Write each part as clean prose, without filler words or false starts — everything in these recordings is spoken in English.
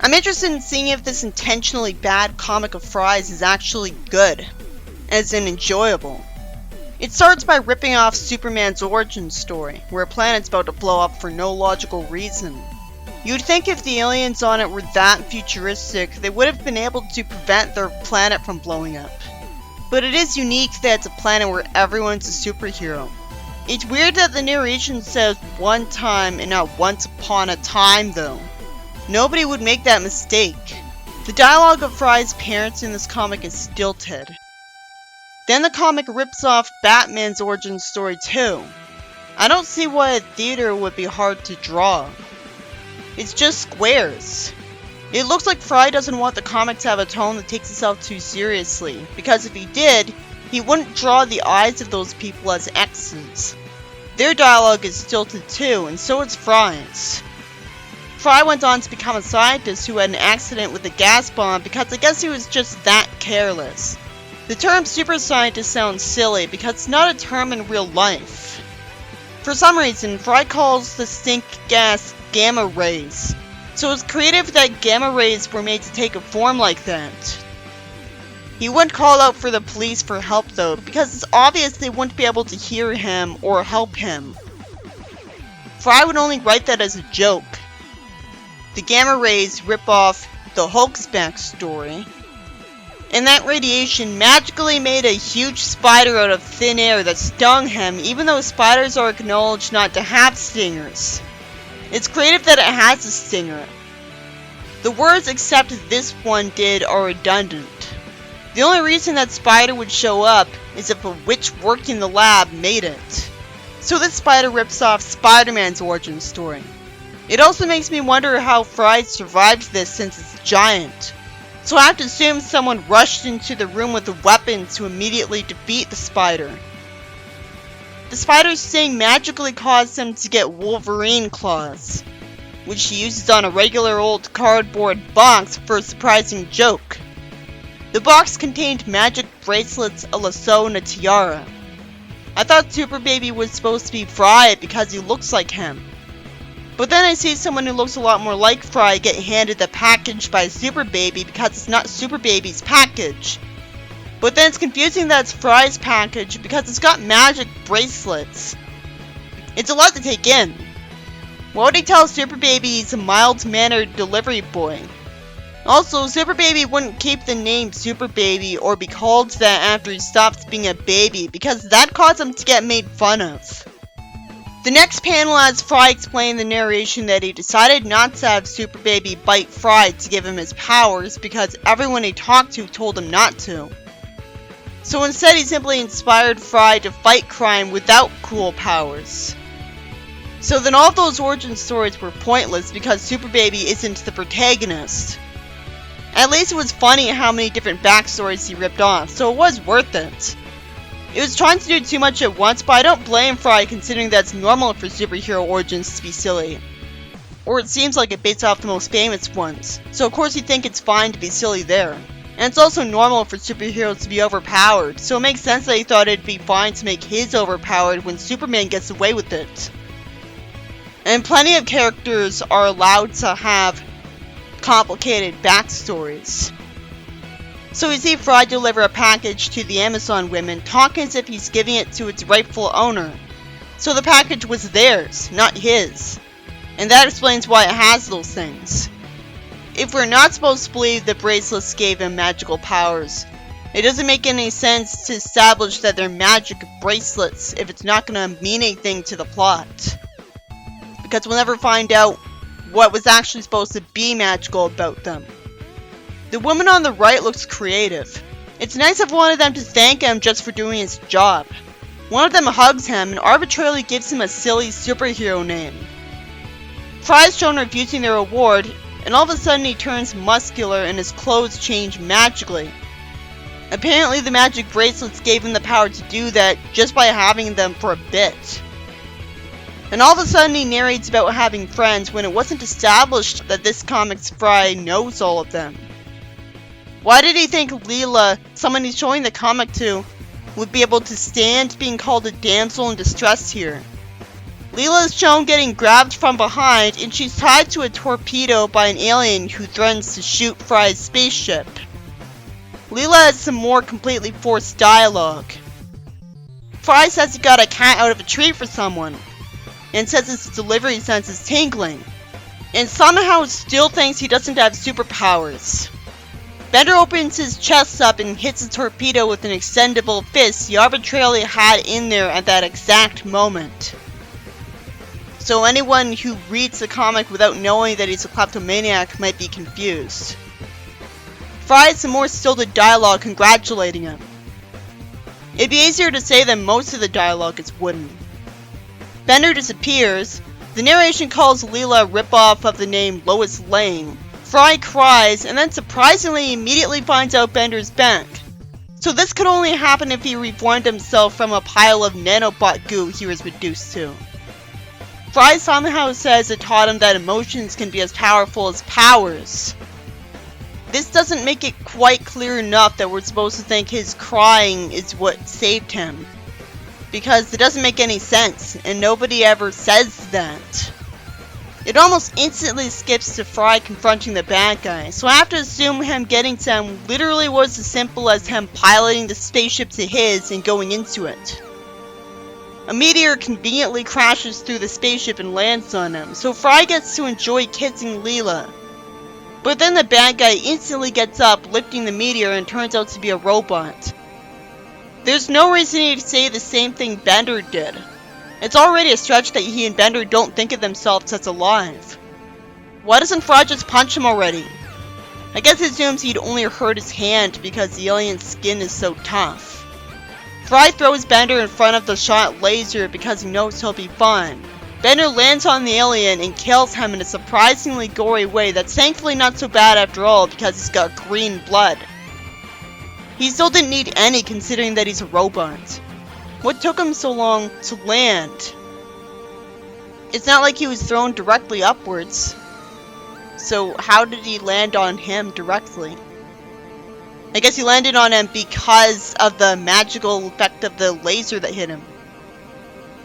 I'm interested in seeing if this intentionally bad comic of Fry's is actually good, as in enjoyable. It starts by ripping off Superman's origin story, where a planet's about to blow up for no logical reason. You'd think if the aliens on it were that futuristic, they would have been able to prevent their planet from blowing up. But it is unique that it's a planet where everyone's a superhero. It's weird that the narration says one time and not once upon a time though. Nobody would make that mistake. The dialogue of Fry's parents in this comic is stilted. Then the comic rips off Batman's origin story too. I don't see why a theater would be hard to draw. It's just squares. It looks like Fry doesn't want the comic to have a tone that takes itself too seriously, because if he did, he wouldn't draw the eyes of those people as X's. Their dialogue is stilted too, and so is Fry's. Fry went on to become a scientist who had an accident with a gas bomb because I guess he was just that careless. The term super scientist sounds silly because it's not a term in real life. For some reason, Fry calls the stink gas gamma rays. So it's creative that gamma rays were made to take a form like that. He wouldn't call out for the police for help though, because it's obvious they wouldn't be able to hear him or help him. Fry would only write that as a joke. The gamma rays rip off the Hulk's backstory, and that radiation magically made a huge spider out of thin air that stung him, even though spiders are acknowledged not to have stingers. It's creative that it has a stinger. The words "except this one did" are redundant. The only reason that spider would show up is if a witch working the lab made it. So this spider rips off Spider-Man's origin story. It also makes me wonder how Fry survived this since it's giant. So I have to assume someone rushed into the room with a weapon to immediately defeat the spider. The spider's sting magically caused him to get Wolverine claws, which he uses on a regular old cardboard box for a surprising joke. The box contained magic bracelets, a lasso, and a tiara. I thought Super Baby was supposed to be Fry because he looks like him. But then I see someone who looks a lot more like Fry get handed the package by Super Baby because it's not Super Baby's package. But then it's confusing that it's Fry's package because it's got magic bracelets. It's a lot to take in. Why would he tell Super Baby he's a mild-mannered delivery boy? Also, Super Baby wouldn't keep the name Super Baby or be called that after he stops being a baby because that caused him to get made fun of. The next panel has Fry explain the narration that he decided not to have Super Baby bite Fry to give him his powers because everyone he talked to told him not to. So instead he simply inspired Fry to fight crime without cool powers. So then all those origin stories were pointless because Super Baby isn't the protagonist. At least it was funny how many different backstories he ripped off, so it was worth it. It was trying to do too much at once, but I don't blame Fry considering that it's normal for superhero origins to be silly. Or it seems like it based off the most famous ones, so of course you'd think it's fine to be silly there. And it's also normal for superheroes to be overpowered, so it makes sense that he thought it'd be fine to make his overpowered when Superman gets away with it. And plenty of characters are allowed to have complicated backstories. So we see Fry deliver a package to the Amazon women, talking as if he's giving it to its rightful owner. So the package was theirs, not his. And that explains why it has those things. If we're not supposed to believe the bracelets gave him magical powers, it doesn't make any sense to establish that they're magic bracelets if it's not going to mean anything to the plot. Because we'll never find out what was actually supposed to be magical about them. The woman on the right looks creative. It's nice of one of them to thank him just for doing his job. One of them hugs him and arbitrarily gives him a silly superhero name. Fry's shown refusing their reward, and all of a sudden he turns muscular and his clothes change magically. Apparently the magic bracelets gave him the power to do that just by having them for a bit. And all of a sudden he narrates about having friends when it wasn't established that this comic's Fry knows all of them. Why did he think Leela, someone he's showing the comic to, would be able to stand being called a damsel in distress here? Leela is shown getting grabbed from behind, and she's tied to a torpedo by an alien who threatens to shoot Fry's spaceship. Leela has some more completely forced dialogue. Fry says he got a cat out of a tree for someone, and says his delivery sense is tingling, and somehow still thinks he doesn't have superpowers. Bender opens his chest up and hits a torpedo with an extendable fist he arbitrarily had in there at that exact moment. So anyone who reads the comic without knowing that he's a kleptomaniac might be confused. Fry has some more stilted dialogue congratulating him. It'd be easier to say that most of the dialogue is wooden. Bender disappears. The narration calls Leela a ripoff of the name Lois Lane. Fry cries, and then surprisingly immediately finds out Bender's back. So this could only happen if he reformed himself from a pile of nanobot goo he was reduced to. Fry somehow says it taught him that emotions can be as powerful as powers. This doesn't make it quite clear enough that we're supposed to think his crying is what saved him. Because it doesn't make any sense, and nobody ever says that. It almost instantly skips to Fry confronting the bad guy, so I have to assume him getting to him literally was as simple as him piloting the spaceship to his and going into it. A meteor conveniently crashes through the spaceship and lands on him, so Fry gets to enjoy kissing Leela. But then the bad guy instantly gets up, lifting the meteor, and turns out to be a robot. There's no reason he'd say the same thing Bender did. It's already a stretch that he and Bender don't think of themselves as alive. Why doesn't Fry just punch him already? I guess he assumes he'd only hurt his hand because the alien's skin is so tough. Fry throws Bender in front of the shot laser because he knows he'll be fine. Bender lands on the alien and kills him in a surprisingly gory way that's thankfully not so bad after all because he's got green blood. He still didn't need any considering that he's a robot. What took him so long to land? It's not like he was thrown directly upwards. So how did he land on him directly? I guess he landed on him because of the magical effect of the laser that hit him.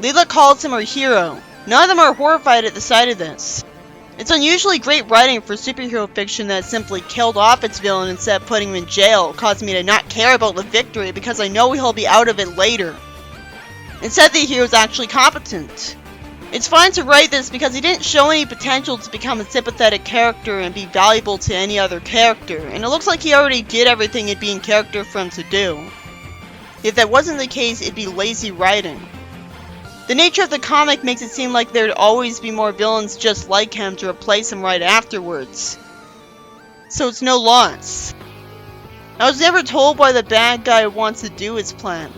Leela calls him her hero. None of them are horrified at the sight of this. It's unusually great writing for superhero fiction that simply killed off its villain instead of putting him in jail, causing me to not care about the victory because I know he'll be out of it later. Instead, the hero's actually competent. It's fine to write this because he didn't show any potential to become a sympathetic character and be valuable to any other character, and it looks like he already did everything it'd be in character for him to do. If that wasn't the case, it'd be lazy writing. The nature of the comic makes it seem like there'd always be more villains just like him to replace him right afterwards. So it's no loss. I was never told why the bad guy wants to do his plan.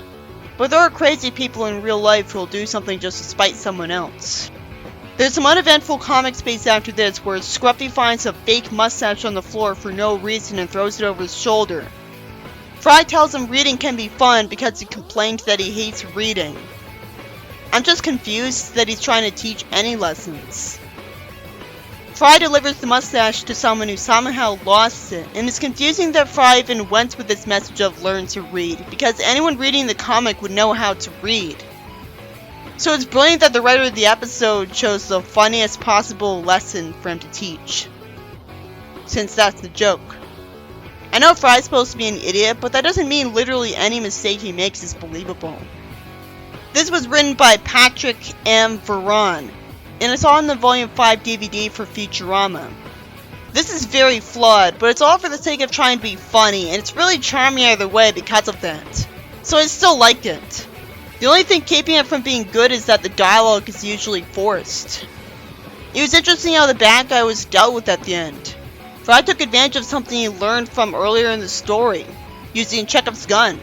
But there are crazy people in real life who'll do something just to spite someone else. There's some uneventful comic space after this where Scruffy finds a fake mustache on the floor for no reason and throws it over his shoulder. Fry tells him reading can be fun because he complained that he hates reading. I'm just confused that he's trying to teach any lessons. Fry delivers the mustache to someone who somehow lost it, and it's confusing that Fry even went with this message of learn to read, because anyone reading the comic would know how to read. So it's brilliant that the writer of the episode chose the funniest possible lesson for him to teach. Since that's the joke. I know Fry's supposed to be an idiot, but that doesn't mean literally any mistake he makes is believable. This was written by Patrick M. Veron, and it's on the Volume 5 DVD for Futurama. This is very flawed, but it's all for the sake of trying to be funny, and it's really charming either way because of that. So I still liked it. The only thing keeping it from being good is that the dialogue is usually forced. It was interesting how the bad guy was dealt with at the end. Fry took advantage of something he learned from earlier in the story, using Chekhov's gun.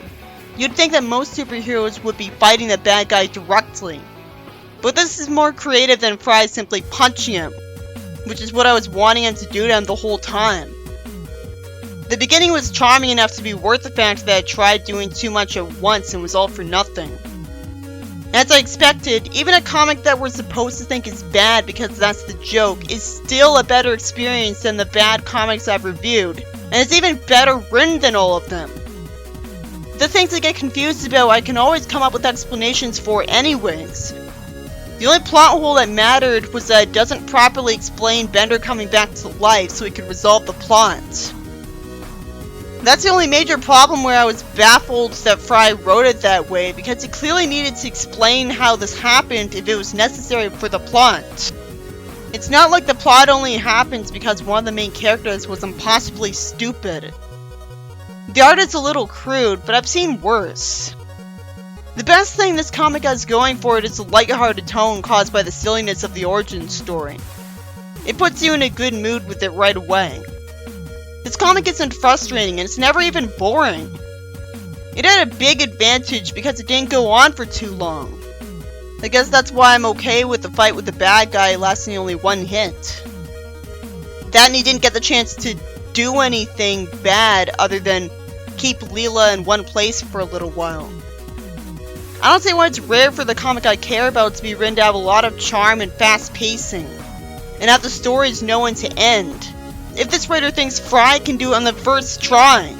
You'd think that most superheroes would be fighting the bad guy directly. But this is more creative than Fry simply punching him, which is what I was wanting him to do to him the whole time. The beginning was charming enough to be worth the fact that I tried doing too much at once and was all for nothing. As I expected, even a comic that we're supposed to think is bad because that's the joke is still a better experience than the bad comics I've reviewed, and it's even better written than all of them. The things I get confused about I can always come up with explanations for anyways. The only plot hole that mattered was that it doesn't properly explain Bender coming back to life so he could resolve the plot. That's the only major problem where I was baffled that Fry wrote it that way, because he clearly needed to explain how this happened if it was necessary for the plot. It's not like the plot only happens because one of the main characters was impossibly stupid. The art is a little crude, but I've seen worse. The best thing this comic has going for it is the lighthearted tone caused by the silliness of the origin story. It puts you in a good mood with it right away. This comic isn't frustrating, and it's never even boring. It had a big advantage because it didn't go on for too long. I guess that's why I'm okay with the fight with the bad guy lasting only one hit. That, and he didn't get the chance to do anything bad other than keep Leela in one place for a little while. I don't say why it's rare for the comic I care about to be written to have a lot of charm and fast pacing, and have the stories know when to end. If this writer thinks Fry can do it on the first try,